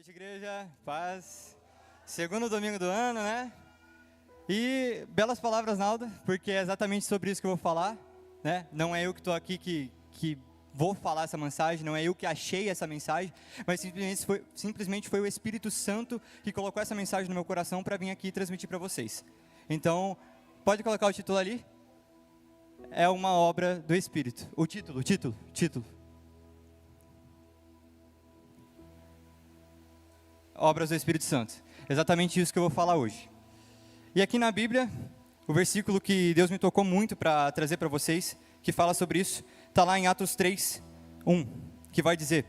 noite, igreja, paz. Segundo domingo do ano, né? E belas palavras, Nalda, porque é exatamente sobre isso que eu vou falar, né? Não é eu que estou aqui que vou falar essa mensagem, não é eu que achei essa mensagem, mas simplesmente foi o Espírito Santo que colocou essa mensagem no meu coração para vir aqui transmitir para vocês. Então, pode colocar o título ali? É uma obra do Espírito. O título. Obras do Espírito Santo. Exatamente isso que eu vou falar hoje. E aqui na Bíblia, o versículo que Deus me tocou muito para trazer para vocês, que fala sobre isso, está lá em Atos 3:1, que vai dizer: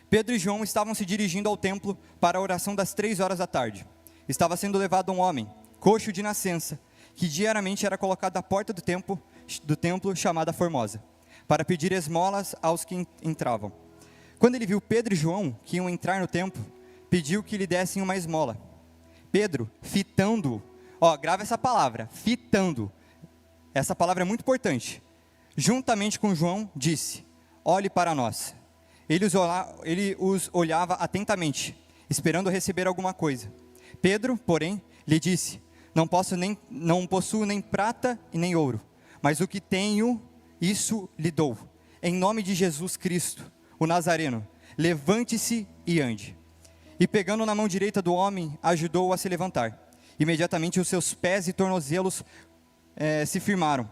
Pedro e João estavam se dirigindo ao templo para a oração das 3 horas da tarde. Estava sendo levado um homem, coxo de nascença, que diariamente era colocado à porta do templo chamada Formosa, para pedir esmolas aos que entravam. Quando ele viu Pedro e João, que iam entrar no templo, pediu que lhe dessem uma esmola. Pedro, fitando-o, grava essa palavra, fitando, essa palavra é muito importante, juntamente com João, disse: olhe para nós. Ele os olhava atentamente, esperando receber alguma coisa. Pedro, porém, lhe disse: não possuo nem prata e nem ouro, mas o que tenho, isso lhe dou. Em nome de Jesus Cristo, o Nazareno, levante-se e ande. E pegando na mão direita do homem, ajudou-o a se levantar. Imediatamente os seus pés e tornozelos se firmaram,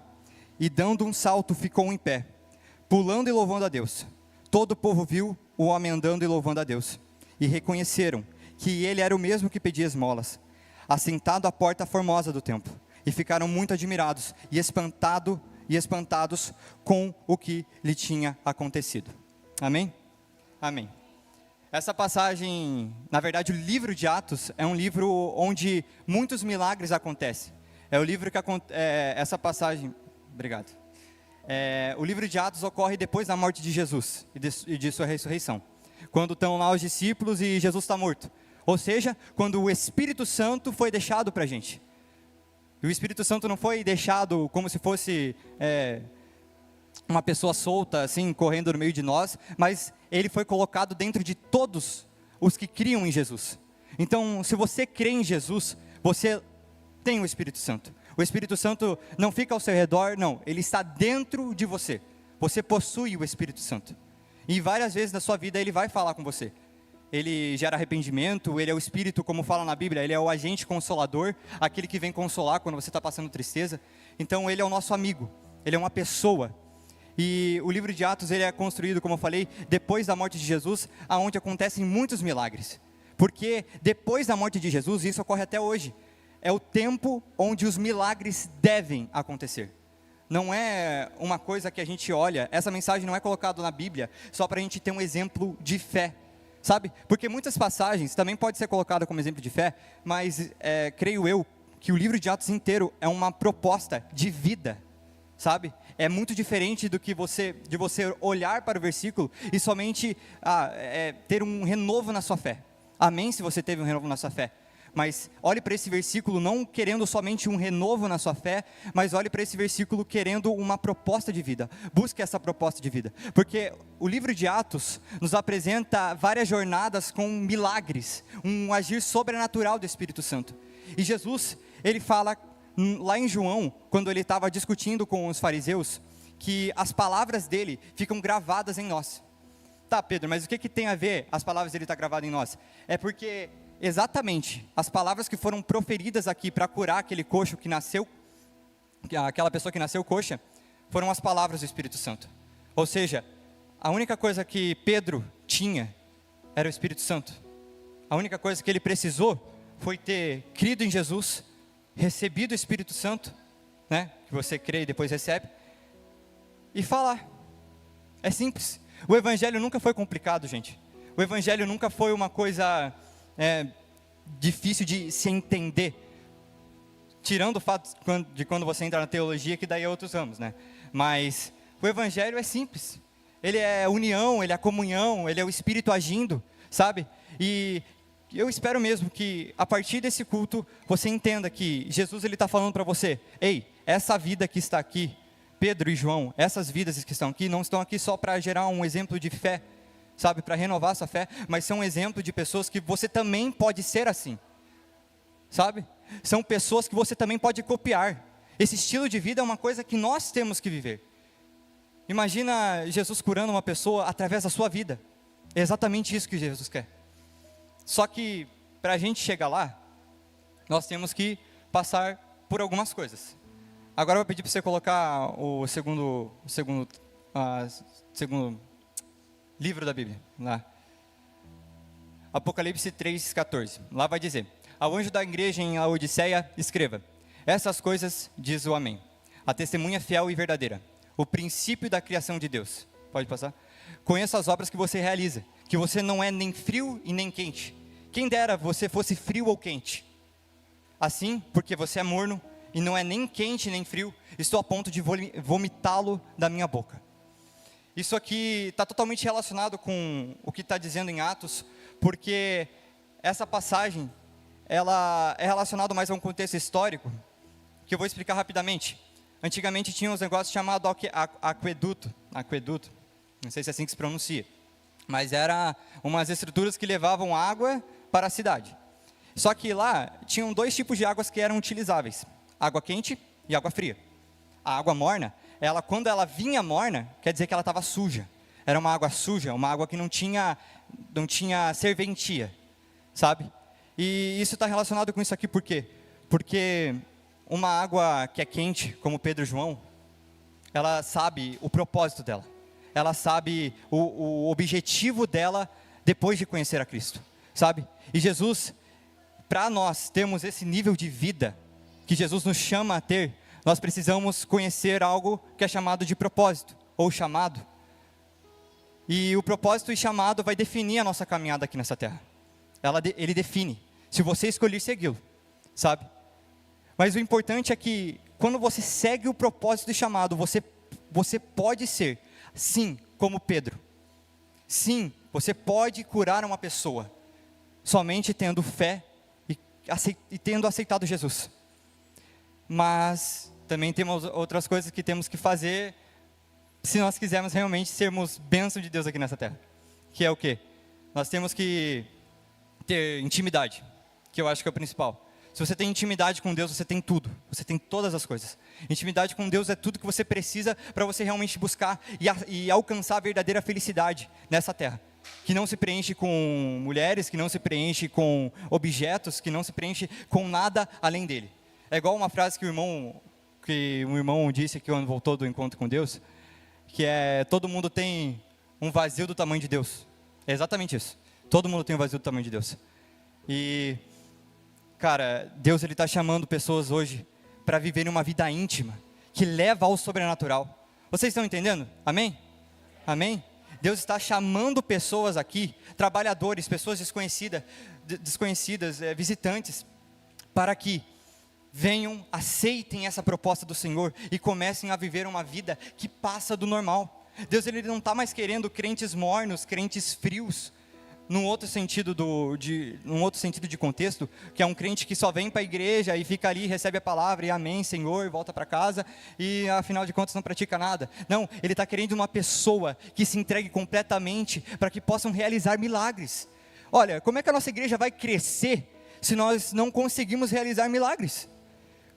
e dando um salto ficou em pé, pulando e louvando a Deus. Todo o povo viu o homem andando e louvando a Deus, e reconheceram que ele era o mesmo que pedia esmolas, assentado à porta formosa do templo, e ficaram muito admirados e espantados com o que lhe tinha acontecido. Amém? Amém. Essa passagem, na verdade, o livro de Atos é um livro onde muitos milagres acontecem. É o livro que essa passagem, obrigado. O livro de Atos ocorre depois da morte de Jesus e de sua ressurreição, quando estão lá os discípulos e Jesus está morto. Ou seja, quando o Espírito Santo foi deixado para a gente. E o Espírito Santo não foi deixado como se fosse uma pessoa solta, assim, correndo no meio de nós, mas ele foi colocado dentro de todos os que criam em Jesus. Então, se você crê em Jesus, você tem o Espírito Santo. O Espírito Santo não fica ao seu redor, não, ele está dentro de você. Você possui o Espírito Santo. E várias vezes na sua vida ele vai falar com você. Ele gera arrependimento, ele é o Espírito, como fala na Bíblia, ele é o agente consolador, aquele que vem consolar quando você está passando tristeza. Então ele é o nosso amigo, ele é uma pessoa. E o livro de Atos ele é construído, como eu falei, depois da morte de Jesus, aonde acontecem muitos milagres. Porque depois da morte de Jesus, isso ocorre até hoje, é o tempo onde os milagres devem acontecer. Não é uma coisa que a gente olha, essa mensagem não é colocada na Bíblia só para a gente ter um exemplo de fé, sabe? Porque muitas passagens também podem ser colocadas como exemplo de fé, mas creio eu que o livro de Atos inteiro é uma proposta de vida, sabe? É muito diferente do que de você olhar para o versículo e somente ter um renovo na sua fé. Amém, se você teve um renovo na sua fé. Mas olhe para esse versículo não querendo somente um renovo na sua fé, mas olhe para esse versículo querendo uma proposta de vida. Busque essa proposta de vida. Porque o livro de Atos nos apresenta várias jornadas com milagres, um agir sobrenatural do Espírito Santo. E Jesus, ele fala lá em João, quando ele estava discutindo com os fariseus, que as palavras dele ficam gravadas em nós. Tá, Pedro, mas o que tem a ver as palavras dele estar gravadas em nós? É porque exatamente as palavras que foram proferidas aqui para curar aquele coxo que nasceu, aquela pessoa que nasceu coxa, foram as palavras do Espírito Santo. Ou seja, a única coisa que Pedro tinha era o Espírito Santo. A única coisa que ele precisou foi ter crido em Jesus, recebido o Espírito Santo, né, que você crê e depois recebe, e falar. É simples. O Evangelho nunca foi complicado, gente. O Evangelho nunca foi uma coisa difícil de se entender. Tirando o fato de quando você entra na teologia, que daí é outros ramos, né? Mas o Evangelho é simples. Ele é união, ele é comunhão, ele é o Espírito agindo, sabe? E eu espero mesmo que a partir desse culto você entenda que Jesus ele está falando para você: ei, essa vida que está aqui, Pedro e João, essas vidas que estão aqui não estão aqui só para gerar um exemplo de fé, sabe, para renovar a sua fé, mas são exemplo de pessoas que você também pode ser assim, sabe? São pessoas que você também pode copiar. Esse estilo de vida é uma coisa que nós temos que viver. Imagina Jesus curando uma pessoa através da sua vida. É exatamente isso que Jesus quer. Só que, para a gente chegar lá, nós temos que passar por algumas coisas. Agora eu vou pedir para você colocar o segundo livro da Bíblia, lá. Apocalipse 3,14. Lá vai dizer: ao anjo da igreja em Laodiceia, escreva: essas coisas diz o Amém, a testemunha fiel e verdadeira, o princípio da criação de Deus. Pode passar? Conheço as obras que você realiza, que você não é nem frio e nem quente. Quem dera você fosse frio ou quente. Assim, porque você é morno e não é nem quente nem frio, estou a ponto de vomitá-lo da minha boca. Isso aqui está totalmente relacionado com o que está dizendo em Atos, porque essa passagem, ela é relacionada mais a um contexto histórico, que eu vou explicar rapidamente. Antigamente tinha uns negócios chamados aqueduto, não sei se é assim que se pronuncia, mas eram umas estruturas que levavam água para a cidade. Só que lá tinham dois tipos de águas que eram utilizáveis: água quente e água fria. A água morna, quando ela vinha morna, quer dizer que ela estava suja. Era uma água suja, uma água que não tinha serventia, sabe? E isso está relacionado com isso aqui, por quê? Porque uma água que é quente, como Pedro e João, ela sabe o propósito dela. Ela sabe o objetivo dela depois de conhecer a Cristo, sabe? E Jesus, para nós termos esse nível de vida que Jesus nos chama a ter, nós precisamos conhecer algo que é chamado de propósito, ou chamado. E o propósito e chamado vai definir a nossa caminhada aqui nessa terra. Ele define, se você escolher segui-lo, sabe? Mas o importante é que, quando você segue o propósito e chamado, você pode ser, sim, como Pedro. Sim, você pode curar uma pessoa, somente tendo fé e tendo aceitado Jesus. Mas também temos outras coisas que temos que fazer, se nós quisermos realmente sermos bênção de Deus aqui nessa terra. Que é o quê? Nós temos que ter intimidade, que eu acho que é o principal. Se você tem intimidade com Deus, você tem tudo. Você tem todas as coisas. Intimidade com Deus é tudo que você precisa para você realmente buscar e alcançar a verdadeira felicidade nessa terra. Que não se preenche com mulheres, que não se preenche com objetos, que não se preenche com nada além dele. É igual uma frase que um irmão disse que quando voltou do encontro com Deus, que é: todo mundo tem um vazio do tamanho de Deus. É exatamente isso. Todo mundo tem um vazio do tamanho de Deus. E, cara, Deus está chamando pessoas hoje para viverem uma vida íntima, que leva ao sobrenatural. Vocês estão entendendo? Amém? Amém? Deus está chamando pessoas aqui, trabalhadores, pessoas desconhecidas, visitantes, para que venham, aceitem essa proposta do Senhor e comecem a viver uma vida que passa do normal. Deus ele não está mais querendo crentes mornos, crentes frios, num outro sentido de contexto, que é um crente que só vem para a igreja e fica ali, recebe a palavra e amém, Senhor, volta para casa e afinal de contas não pratica nada. Não, ele está querendo uma pessoa que se entregue completamente para que possam realizar milagres. Olha, como é que a nossa igreja vai crescer se nós não conseguimos realizar milagres?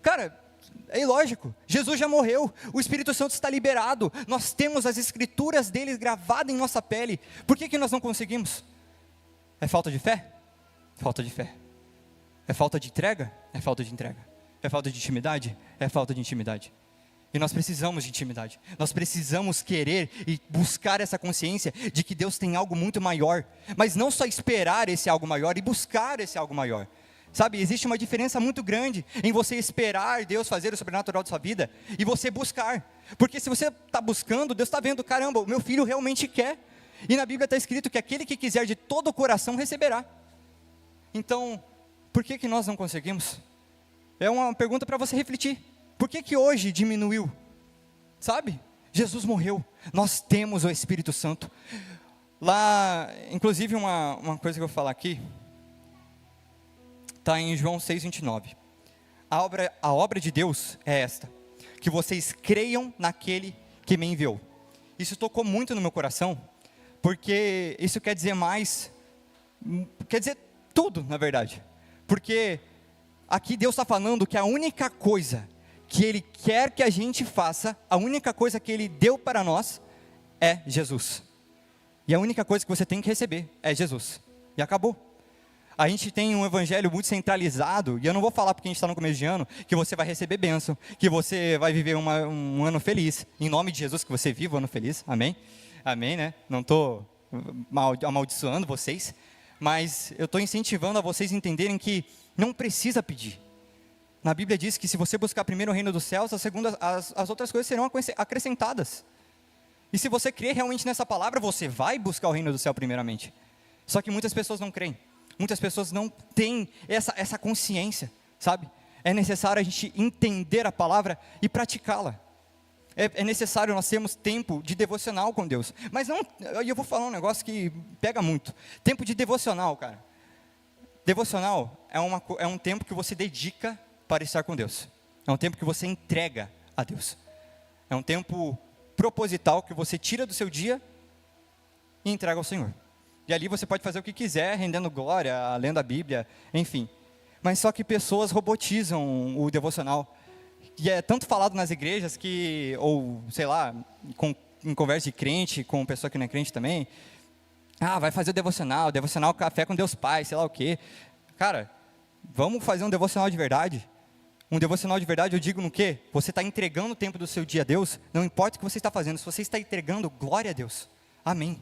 Cara, é ilógico. Jesus já morreu, o Espírito Santo está liberado, nós temos as escrituras dele gravadas em nossa pele. Por que nós não conseguimos? É falta de fé? Falta de fé. É falta de entrega? É falta de entrega. É falta de intimidade? É falta de intimidade. E nós precisamos de intimidade. Nós precisamos querer e buscar essa consciência de que Deus tem algo muito maior. Mas não só esperar esse algo maior e buscar esse algo maior. Sabe, existe uma diferença muito grande em você esperar Deus fazer o sobrenatural da sua vida e você buscar. Porque se você está buscando, Deus está vendo: caramba, o meu filho realmente quer. E na Bíblia está escrito que aquele que quiser de todo o coração receberá. Então, por que nós não conseguimos? É uma pergunta para você refletir. Por que hoje diminuiu? Sabe? Jesus morreu. Nós temos o Espírito Santo. Lá, inclusive uma coisa que eu vou falar aqui, está em João 6,29. A obra de Deus é esta: que vocês creiam naquele que me enviou. Isso tocou muito no meu coração, porque isso quer dizer mais, quer dizer tudo, na verdade. Porque aqui Deus está falando que a única coisa que Ele quer que a gente faça, a única coisa que Ele deu para nós é Jesus. E a única coisa que você tem que receber é Jesus. E acabou. A gente tem um evangelho muito centralizado, e eu não vou falar porque a gente está no começo de ano, que você vai receber bênção, que você vai viver um ano feliz. Em nome de Jesus, que você viva um ano feliz. Amém? Amém, né? Não estou amaldiçoando vocês, mas eu estou incentivando a vocês entenderem que não precisa pedir. Na Bíblia diz que se você buscar primeiro o reino dos céus, as outras coisas serão acrescentadas. E se você crer realmente nessa palavra, você vai buscar o reino do céu primeiramente. Só que muitas pessoas não creem. Muitas pessoas não têm essa consciência, sabe? É necessário a gente entender a palavra e praticá-la. É necessário nós termos tempo de devocional com Deus. Mas não, eu vou falar um negócio que pega muito. Tempo de devocional, cara. Devocional é um tempo que você dedica para estar com Deus. É um tempo que você entrega a Deus. É um tempo proposital que você tira do seu dia e entrega ao Senhor. E ali você pode fazer o que quiser, rendendo glória, lendo a Bíblia, enfim. Mas só que pessoas robotizam o devocional. E é tanto falado nas igrejas que, ou sei lá, em conversa de crente, com pessoa que não é crente também. Vai fazer o devocional café com Deus Pai, sei lá o quê. Cara, vamos fazer um devocional de verdade. Um devocional de verdade, eu digo no quê? Você está entregando o tempo do seu dia a Deus, não importa o que você está fazendo, se você está entregando, glória a Deus. Amém.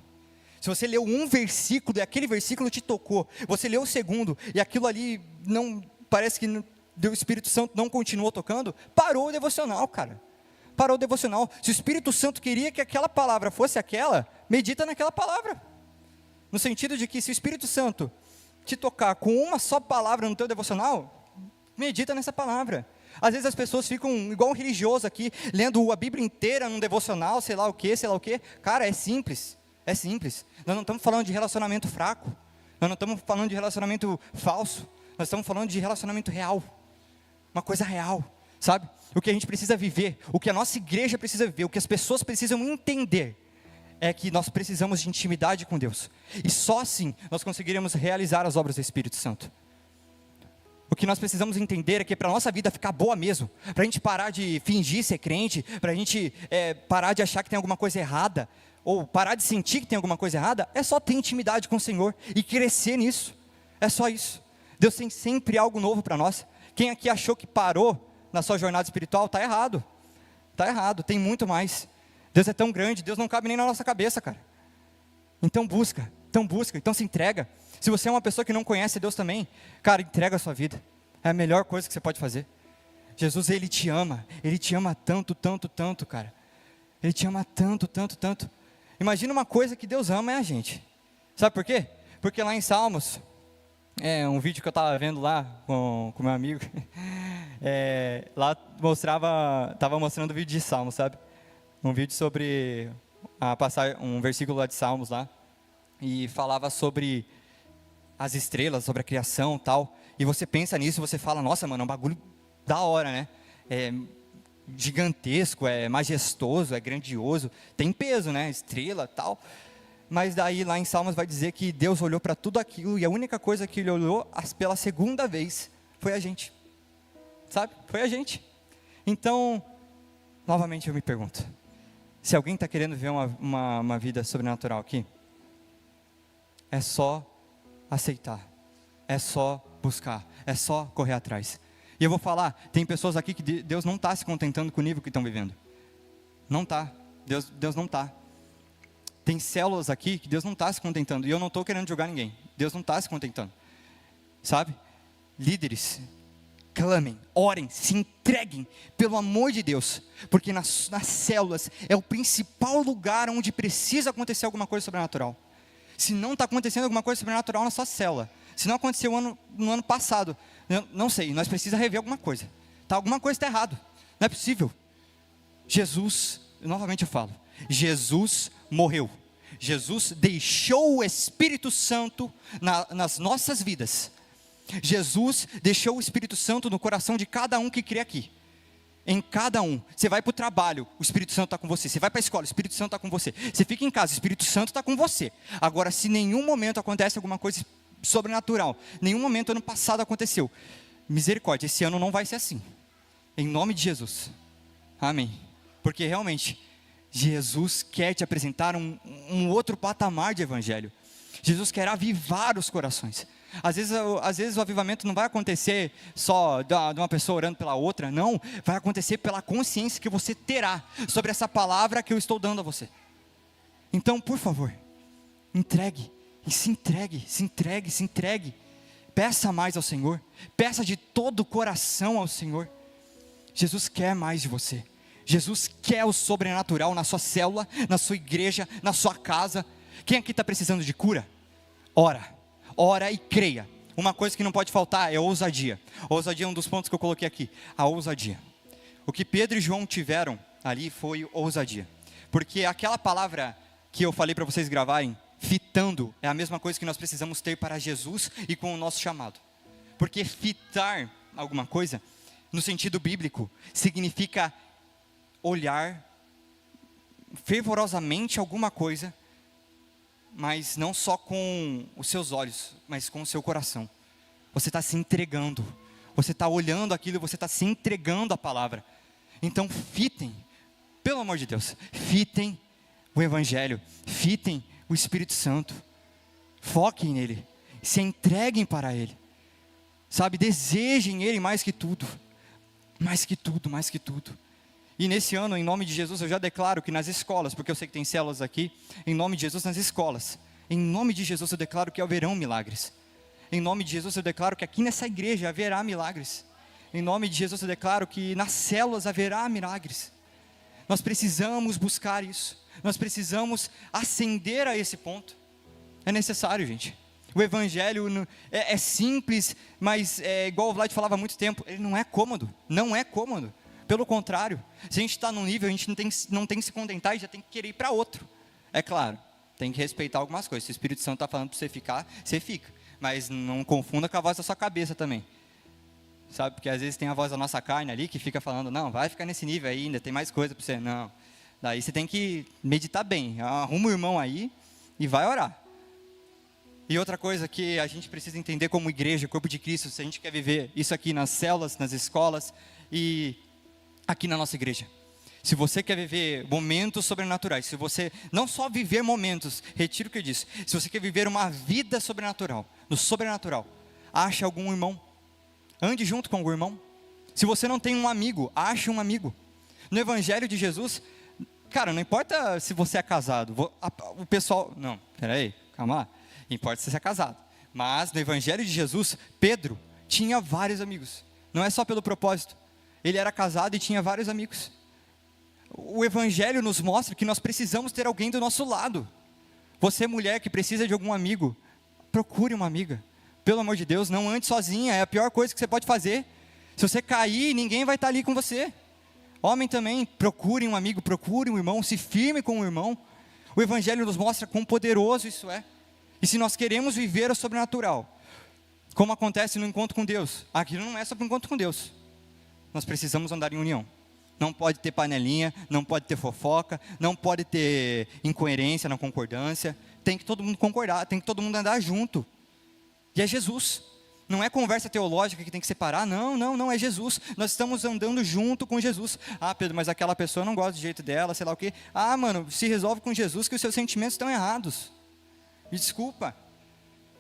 Se você leu um versículo e aquele versículo te tocou, você leu o segundo e aquilo ali não, parece que o Espírito Santo não continuou tocando, parou o devocional, cara. Parou o devocional. Se o Espírito Santo queria que aquela palavra fosse aquela, medita naquela palavra. No sentido de que se o Espírito Santo te tocar com uma só palavra no teu devocional, medita nessa palavra. Às vezes as pessoas ficam igual um religioso aqui, lendo a Bíblia inteira num devocional, sei lá o que. Cara, é simples. É simples. Nós não estamos falando de relacionamento fraco. Nós não estamos falando de relacionamento falso. Nós estamos falando de relacionamento real. Uma coisa real, sabe? O que a gente precisa viver, o que a nossa igreja precisa viver, o que as pessoas precisam entender, é que nós precisamos de intimidade com Deus. E só assim nós conseguiremos realizar as obras do Espírito Santo. O que nós precisamos entender é que para a nossa vida ficar boa mesmo, para a gente parar de fingir ser crente, para a gente parar de achar que tem alguma coisa errada, ou parar de sentir que tem alguma coisa errada, é só ter intimidade com o Senhor e crescer nisso. É só isso. Deus tem sempre algo novo para nós. Quem aqui achou que parou na sua jornada espiritual, está errado. Está errado, tem muito mais. Deus é tão grande, Deus não cabe nem na nossa cabeça, cara. Então busca, então se entrega. Se você é uma pessoa que não conhece Deus também, cara, entrega a sua vida. É a melhor coisa que você pode fazer. Jesus, Ele te ama tanto, tanto, tanto, cara. Ele te ama tanto, tanto, tanto. Imagina uma coisa que Deus ama é a gente. Sabe por quê? Porque lá em Salmos, um vídeo que eu estava vendo lá com meu amigo, lá estava mostrando o vídeo de Salmos, sabe? Um vídeo sobre um versículo lá de Salmos lá, e falava sobre as estrelas, sobre a criação e tal, e você pensa nisso, você fala, nossa mano, é um bagulho da hora, né? É gigantesco, é majestoso, é grandioso, tem peso, né? Estrela e tal. Mas daí lá em Salmos vai dizer que Deus olhou para tudo aquilo e a única coisa que Ele olhou pela segunda vez foi a gente, sabe? Foi a gente. Então, novamente eu me pergunto, se alguém está querendo ver uma vida sobrenatural aqui, é só aceitar, é só buscar, é só correr atrás. E eu vou falar, tem pessoas aqui que Deus não está se contentando com o nível que estão vivendo. Não está, Deus não está. Tem células aqui que Deus não está se contentando. E eu não estou querendo julgar ninguém. Deus não está se contentando. Sabe? Líderes, clamem, orem, se entreguem, pelo amor de Deus. Porque nas células é o principal lugar onde precisa acontecer alguma coisa sobrenatural. Se não está acontecendo alguma coisa sobrenatural na sua célula, se não aconteceu no ano passado, não sei, nós precisamos rever alguma coisa. Alguma coisa está errado. Não é possível. Jesus, novamente eu falo, Jesus morreu. Jesus deixou o Espírito Santo nas nossas vidas. Jesus deixou o Espírito Santo no coração de cada um que crê aqui. em cada um. Você vai para o trabalho, o Espírito Santo está com você. Você vai para a escola, o Espírito Santo está com você. Você fica em casa, o Espírito Santo está com você. Agora, se em nenhum momento acontece alguma coisa sobrenatural, nenhum momento ano passado aconteceu, misericórdia, esse ano não vai ser assim. Em nome de Jesus. Amém. Porque realmente, Jesus quer te apresentar um outro patamar de evangelho. Jesus quer avivar os corações. Às vezes o avivamento não vai acontecer só de uma pessoa orando pela outra, não, vai acontecer pela consciência que você terá sobre essa palavra que eu estou dando a você. Então, por favor, entregue, e se entregue, peça mais ao Senhor, peça de todo o coração ao Senhor. Jesus quer mais de você, Jesus quer o sobrenatural na sua célula, na sua igreja, na sua casa. Quem aqui está precisando de cura? Ora e creia. Uma coisa que não pode faltar é ousadia. A ousadia é um dos pontos que eu coloquei aqui. A ousadia. O que Pedro e João tiveram ali foi ousadia. Porque aquela palavra que eu falei para vocês gravarem, fitando, é a mesma coisa que nós precisamos ter para Jesus e com o nosso chamado. Porque fitar alguma coisa, no sentido bíblico, significa olhar fervorosamente alguma coisa, mas não só com os seus olhos, mas com o seu coração. Você está se entregando, você está olhando aquilo, você está se entregando à palavra. Então fitem, pelo amor de Deus, fitem o Evangelho, fitem o Espírito Santo, foquem nele, se entreguem para ele, sabe, desejem ele mais que tudo, mais que tudo, mais que tudo. E nesse ano, em nome de Jesus, eu já declaro que nas escolas, porque eu sei que tem células aqui, em nome de Jesus nas escolas, em nome de Jesus eu declaro que haverão milagres. Em nome de Jesus eu declaro que aqui nessa igreja haverá milagres. Em nome de Jesus eu declaro que nas células haverá milagres. Nós precisamos buscar isso. Nós precisamos ascender a esse ponto. É necessário, gente. O Evangelho é simples, mas igual o Vlad falava há muito tempo, ele não é cômodo, não é cômodo. Pelo contrário, se a gente está num nível, a gente não tem que se contentar e já tem que querer ir para outro. É claro, tem que respeitar algumas coisas. Se o Espírito Santo está falando para você ficar, você fica. Mas não confunda com a voz da sua cabeça também. Sabe, porque às vezes tem a voz da nossa carne ali que fica falando, não, vai ficar nesse nível aí, ainda tem mais coisa para você. Não, daí você tem que meditar bem. Arruma o irmão aí e vai orar. E outra coisa que a gente precisa entender como igreja, corpo de Cristo, se a gente quer viver isso aqui nas células, nas escolas e aqui na nossa igreja. Se você quer viver momentos sobrenaturais, se você não só viver momentos, retiro o que eu disse, se você quer viver uma vida sobrenatural, no sobrenatural, ache algum irmão, ande junto com algum irmão. Se você não tem um amigo, ache um amigo. No Evangelho de Jesus, cara, não importa se você é casado, o pessoal, não, peraí, calma lá, importa se você é casado, mas no Evangelho de Jesus, Pedro tinha vários amigos, não é só pelo propósito, ele era casado e tinha vários amigos. O Evangelho nos mostra que nós precisamos ter alguém do nosso lado. Você, mulher que precisa de algum amigo, procure uma amiga. Pelo amor de Deus, não ande sozinha, é a pior coisa que você pode fazer. Se você cair, ninguém vai estar ali com você. Homem também, procure um amigo, procure um irmão, se firme com um irmão. O Evangelho nos mostra quão poderoso isso é. E se nós queremos viver o sobrenatural, como acontece no encontro com Deus, aquilo não é só para o encontro com Deus. Nós precisamos andar em união. Não pode ter panelinha, não pode ter fofoca, não pode ter incoerência, não concordância. Tem que todo mundo concordar, tem que todo mundo andar junto. E é Jesus. Não é conversa teológica que tem que separar, não, é Jesus. Nós estamos andando junto com Jesus. Ah, Pedro, mas aquela pessoa não gosta do jeito dela, sei lá o quê. Ah, mano, se resolve com Jesus que os seus sentimentos estão errados. Me desculpa.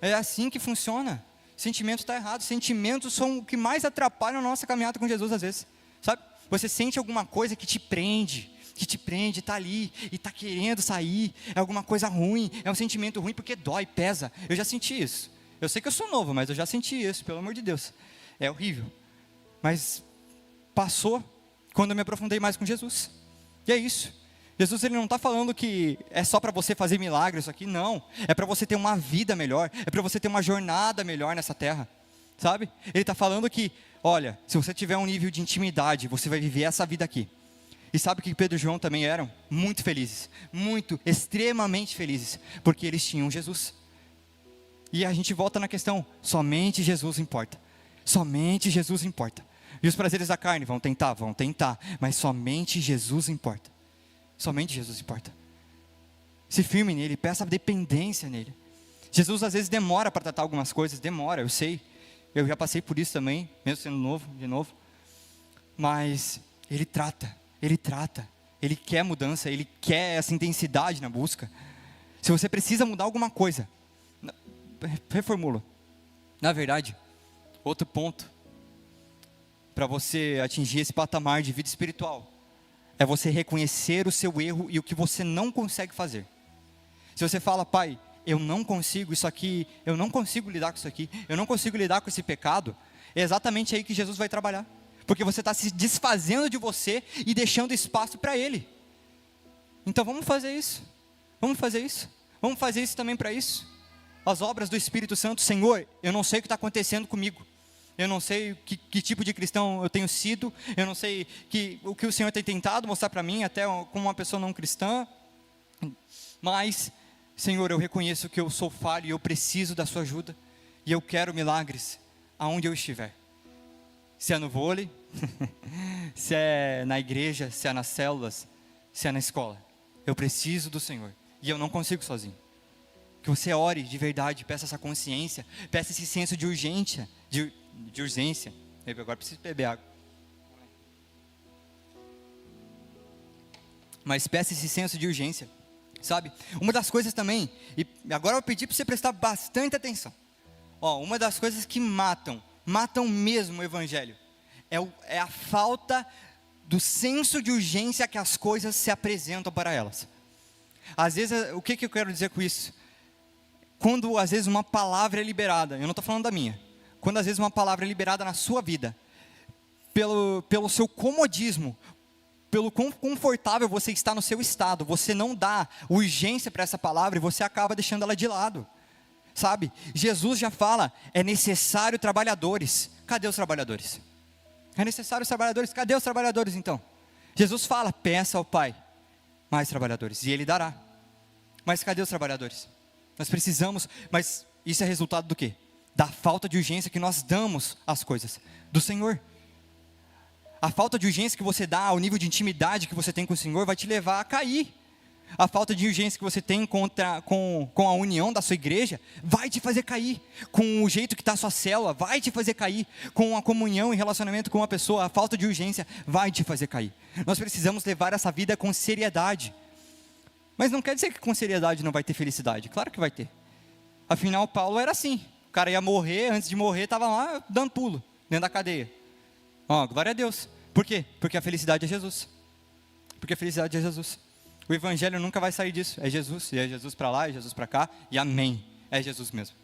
É assim que funciona. Sentimento está errado. Sentimentos são o que mais atrapalham a nossa caminhada com Jesus às vezes. Sabe? Você sente alguma coisa que te prende, está ali, e está querendo sair, é alguma coisa ruim, é um sentimento ruim porque dói, pesa. Eu já senti isso. Eu sei que eu sou novo, mas eu já senti isso, pelo amor de Deus. É horrível. Mas passou quando eu me aprofundei mais com Jesus. E é isso. Jesus, ele não está falando que é só para você fazer milagres isso aqui, não. É para você ter uma vida melhor, é para você ter uma jornada melhor nessa terra. Sabe? Ele está falando que, olha, se você tiver um nível de intimidade, você vai viver essa vida aqui. E sabe o que Pedro e João também eram? Muito felizes, extremamente felizes, porque eles tinham Jesus. E a gente volta na questão, somente Jesus importa. Somente Jesus importa. E os prazeres da carne vão tentar, mas somente Jesus importa. Somente Jesus importa. Se firme nele, peça dependência nele. Jesus às vezes demora para tratar algumas coisas, demora, eu sei. Eu já passei por isso também, mesmo sendo novo, de novo. Mas Ele trata, Ele quer mudança, Ele quer essa intensidade na busca. Se você precisa mudar alguma coisa, reformula. Na verdade, outro ponto, para você atingir esse patamar de vida espiritual, é você reconhecer o seu erro e o que você não consegue fazer. Se você fala, pai, eu não consigo isso aqui, eu não consigo lidar com isso aqui, eu não consigo lidar com esse pecado, é exatamente aí que Jesus vai trabalhar. Porque você está se desfazendo de você e deixando espaço para Ele. Então vamos fazer isso. Vamos fazer isso. Vamos fazer isso também para isso. As obras do Espírito Santo. Senhor, eu não sei o que está acontecendo comigo. Eu não sei que tipo de cristão eu tenho sido. Eu não sei o que o Senhor tem tentado mostrar para mim, até como uma pessoa não cristã. Mas, Senhor, eu reconheço que eu sou falho e eu preciso da sua ajuda. E eu quero milagres aonde eu estiver. Se é no vôlei, se é na igreja, se é nas células, se é na escola. Eu preciso do Senhor. E eu não consigo sozinho. Que você ore de verdade, peça essa consciência, peça esse senso de urgência, de urgência. Eu agora preciso beber água. Mas peça esse senso de urgência, sabe? Uma das coisas também, e agora eu vou pedir para você prestar bastante atenção. Uma das coisas que matam mesmo o evangelho, é a falta do senso de urgência que as coisas se apresentam para elas. Às vezes, o que eu quero dizer com isso? Quando às vezes uma palavra é liberada, eu não estou falando da minha, quando às vezes uma palavra é liberada na sua vida, pelo seu comodismo, pelo quão confortável você está no seu estado, você não dá urgência para essa palavra e você acaba deixando ela de lado. Sabe, Jesus já fala, é necessário trabalhadores. Cadê os trabalhadores? É necessário os trabalhadores, cadê os trabalhadores então? Jesus fala, peça ao Pai mais trabalhadores, e Ele dará. Mas cadê os trabalhadores? Nós precisamos, mas isso é resultado do quê? Da falta de urgência que nós damos às coisas do Senhor. A falta de urgência que você dá, ao nível de intimidade que você tem com o Senhor, vai te levar a cair. A falta de urgência que você tem com a união da sua igreja, vai te fazer cair. Com o jeito que está a sua célula, vai te fazer cair. Com a comunhão e relacionamento com uma pessoa, a falta de urgência vai te fazer cair. Nós precisamos levar essa vida com seriedade. Mas não quer dizer que com seriedade não vai ter felicidade. Claro que vai ter. Afinal, Paulo era assim. O cara ia morrer, antes de morrer, estava lá dando pulo, dentro da cadeia. Glória a Deus. Por quê? Porque a felicidade é Jesus. Porque a felicidade é Jesus. O evangelho nunca vai sair disso, é Jesus, e é Jesus para lá, é Jesus para cá, e amém, é Jesus mesmo,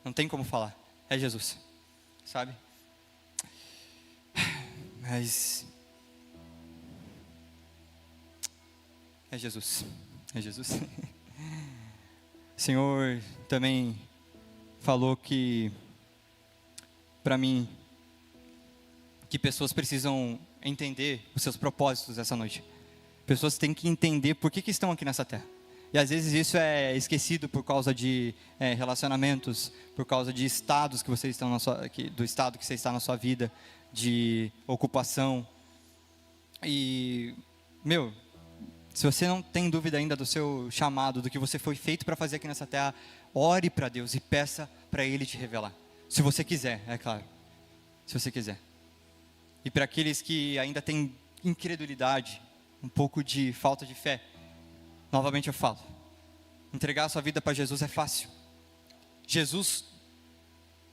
não tem como falar, é Jesus, sabe? Mas, é Jesus, O Senhor também falou que, para mim, que pessoas precisam entender os seus propósitos essa noite. Pessoas têm que entender por que estão aqui nessa terra. E às vezes isso é esquecido por causa de relacionamentos, por causa de estados que você está do estado que você está na sua vida, de ocupação. E, se você não tem dúvida ainda do seu chamado, do que você foi feito para fazer aqui nessa terra, ore para Deus e peça para Ele te revelar. Se você quiser, é claro. Se você quiser. E para aqueles que ainda têm incredulidade, um pouco de falta de fé, novamente eu falo, entregar a sua vida para Jesus é fácil. Jesus,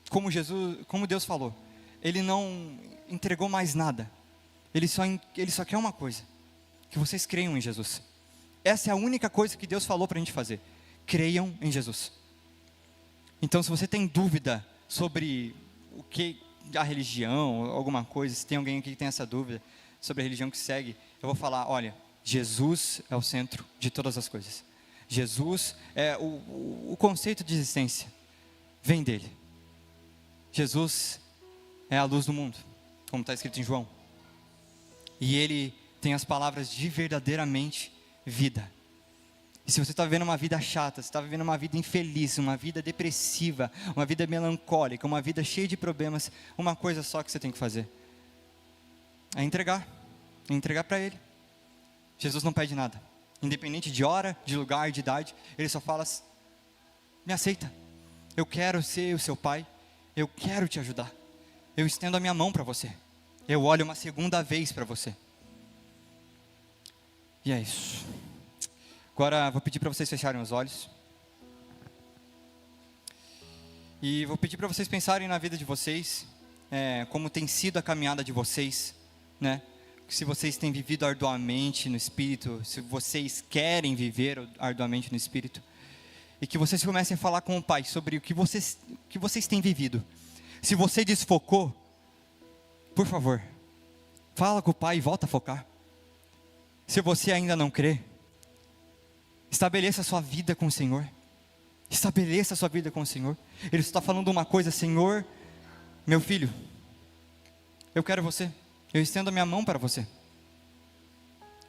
como Deus falou, Ele não entregou mais nada, Ele só quer uma coisa, que vocês creiam em Jesus. Essa é a única coisa que Deus falou para a gente fazer, creiam em Jesus. Então se você tem dúvida sobre o que a religião, alguma coisa, se tem alguém aqui que tem essa dúvida sobre a religião que segue, eu vou falar, olha, Jesus é o centro de todas as coisas. Jesus é o conceito de existência, vem dele. Jesus é a luz do mundo, como está escrito em João. E Ele tem as palavras de verdadeiramente vida. E se você está vivendo uma vida chata, se está vivendo uma vida infeliz, uma vida depressiva, uma vida melancólica, uma vida cheia de problemas, uma coisa só que você tem que fazer: É entregar para Ele. Jesus não pede nada, independente de hora, de lugar, de idade. Ele só fala: me aceita, eu quero ser o seu pai, eu quero te ajudar, eu estendo a minha mão para você, eu olho uma segunda vez para você. E é isso. Agora vou pedir para vocês fecharem os olhos. E vou pedir para vocês pensarem na vida de vocês, como tem sido a caminhada de vocês, né? Se vocês têm vivido arduamente no Espírito, se vocês querem viver arduamente no Espírito, e que vocês comecem a falar com o Pai sobre o que vocês têm vivido. Se você desfocou, por favor, fala com o Pai e volta a focar. Se você ainda não crê, estabeleça a sua vida com o Senhor. Estabeleça a sua vida com o Senhor. Ele está falando uma coisa: Senhor, meu filho, eu quero você, eu estendo a minha mão para você,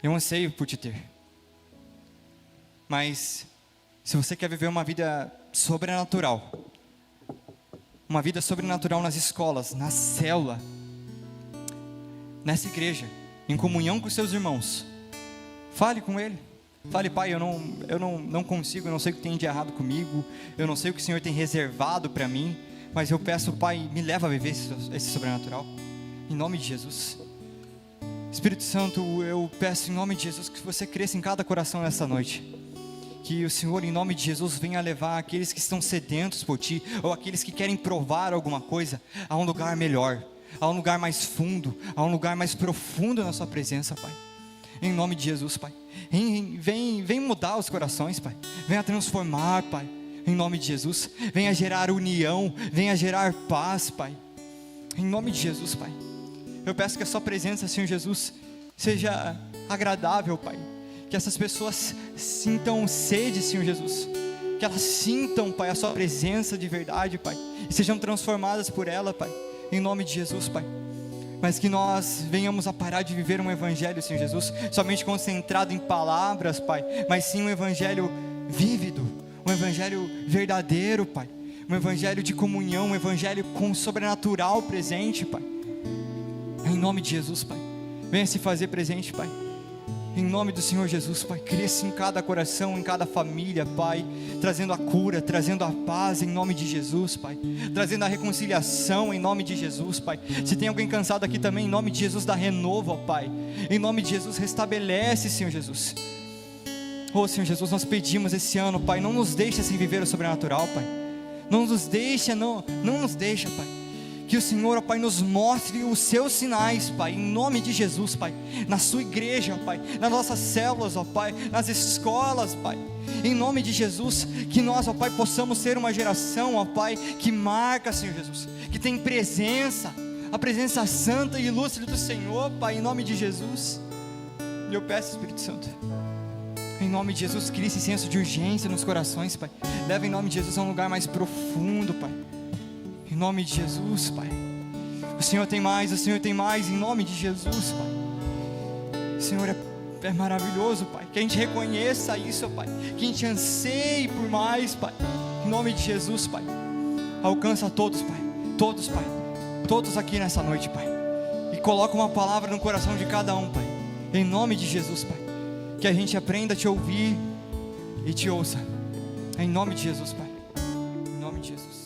eu anseio por te ter. Mas se você quer viver uma vida sobrenatural, uma vida sobrenatural nas escolas, na célula, nessa igreja, em comunhão com seus irmãos, fale com Ele. Fale: Pai, eu não consigo, eu não sei o que tem de errado comigo, eu não sei o que o Senhor tem reservado para mim, mas eu peço, Pai, me leva a viver esse sobrenatural, em nome de Jesus. Espírito Santo, eu peço em nome de Jesus que você cresça em cada coração nessa noite, que o Senhor, em nome de Jesus, venha levar aqueles que estão sedentos por Ti, ou aqueles que querem provar alguma coisa, a um lugar melhor, a um lugar mais fundo, a um lugar mais profundo na Sua presença, Pai. Em nome de Jesus, Pai. Vem mudar os corações, Pai. Venha transformar, Pai. Em nome de Jesus. Venha gerar união. Venha gerar paz, Pai. Em nome de Jesus, Pai. Eu peço que a Sua presença, Senhor Jesus, seja agradável, Pai. Que essas pessoas sintam sede, Senhor Jesus. Que elas sintam, Pai, a Sua presença de verdade, Pai. E sejam transformadas por ela, Pai. Em nome de Jesus, Pai. Mas que nós venhamos a parar de viver um evangelho, Senhor Jesus, somente concentrado em palavras, Pai, mas sim um evangelho vívido, um evangelho verdadeiro, Pai, um evangelho de comunhão, um evangelho com o sobrenatural presente, Pai. Em nome de Jesus, Pai, venha se fazer presente, Pai. Em nome do Senhor Jesus, Pai, cresça em cada coração, em cada família, Pai, trazendo a cura, trazendo a paz, em nome de Jesus, Pai, trazendo a reconciliação, em nome de Jesus, Pai. Se tem alguém cansado aqui também, em nome de Jesus, dá renovo, ó Pai, em nome de Jesus, restabelece, Senhor Jesus. Oh, Senhor Jesus, nós pedimos esse ano, Pai, não nos deixa sem viver o sobrenatural, Pai, não nos deixa, Pai. Que o Senhor, ó Pai, nos mostre os seus sinais, Pai, em nome de Jesus, Pai, na sua igreja, ó Pai, nas nossas células, ó Pai, nas escolas, Pai, em nome de Jesus, que nós, ó Pai, possamos ser uma geração, ó Pai, que marca, Senhor Jesus, que tem presença, a presença santa e ilustre do Senhor, Pai, em nome de Jesus. E eu peço, Espírito Santo, em nome de Jesus, crie esse senso de urgência nos corações, Pai, leva em nome de Jesus a um lugar mais profundo, Pai. Em nome de Jesus, Pai. O Senhor tem mais, em nome de Jesus, Pai. O Senhor é maravilhoso, Pai. Que a gente reconheça isso, Pai. Que a gente anseie por mais, Pai. Em nome de Jesus, Pai. Alcança todos, Pai. Todos, Pai. Todos aqui nessa noite, Pai. E coloca uma palavra no coração de cada um, Pai. Em nome de Jesus, Pai. Que a gente aprenda a te ouvir e te ouça. Em nome de Jesus, Pai. Em nome de Jesus.